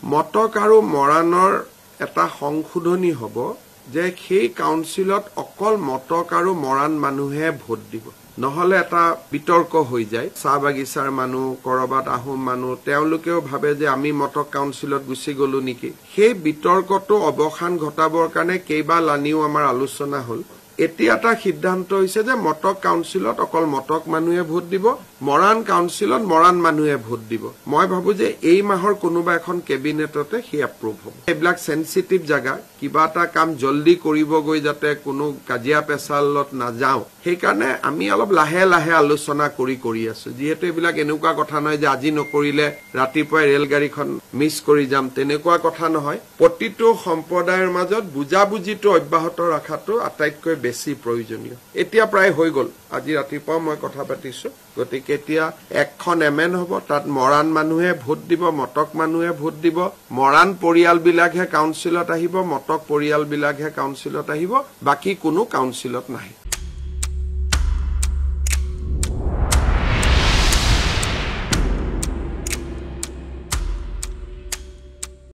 মটক আৰু মৰাণৰ এটা সংশোধনী হ'ব যে সেই কাউন্সিলত অকল মটক আৰু মৰাণ মানুহে ভোট দিব নহলে এটা বিতৰ্ক হৈ যায় চাহ বাগিচাৰ মানুহ কৰবাত আহোম মানুহ তেওঁলোকেও ভাবে যে আমি মটক কাউন্সিলত গুছি গলো নেকি সেই বিতৰ্কটো অৱসান ঘটাবৰ কাৰণে কেইবা লানিও আমাৰ আলোচনা হ'ল এতিয়া এটা সিদ্ধান্ত হৈছে যে মটক কাউন্সিলত অকল মটক মানুহে ভোট দিব মৰাণ কাউন্সিলত মৰাণ মানুহে ভোট দিব মই ভাবো যে এই মাহৰ কোনোবা এখন কেবিনেটতে হি এপ্ৰুভ হ'ব এইবিলাক সেনসিটিভ জায়গা কিবা এটা কাম জলদি কৰিব গৈ যাতে কোনো কাজিয়া পেছালত না যাও সেইকাৰণে আমি অলপ লাহে লাহে আলোচনা কৰি আছো যেহেতু এইবিলাক এনেকুৱা কথা নহয় যে আজি নকৰিলে ৰাতিপুৱা ৰেলগাড়ীখন মিছ কৰি যাম তেনেকুৱা কথা নহয় প্ৰতিটো সম্প্ৰদায়ৰ মাজত বুজাবুজিটো অব্যাহত ৰাখাটো আটাইতকৈ বেছি প্ৰয়োজনীয় এতিয়া প্ৰায় হৈ গল আজি ৰাতিপুৱা মই কথা পাতিছো গতিকে এতিয়া এখন এমএন হ'ব তাত মৰাণ মানুহে ভোট দিব মটক মানুহে ভোট দিব মৰাণ পৰিয়ালবিলাকহে কাউন্সিলত আহিব মটক পৰিয়ালবিলাকহে কাউন্সিলত আহিব বাকি কোনো কাউন্সিলত নাহে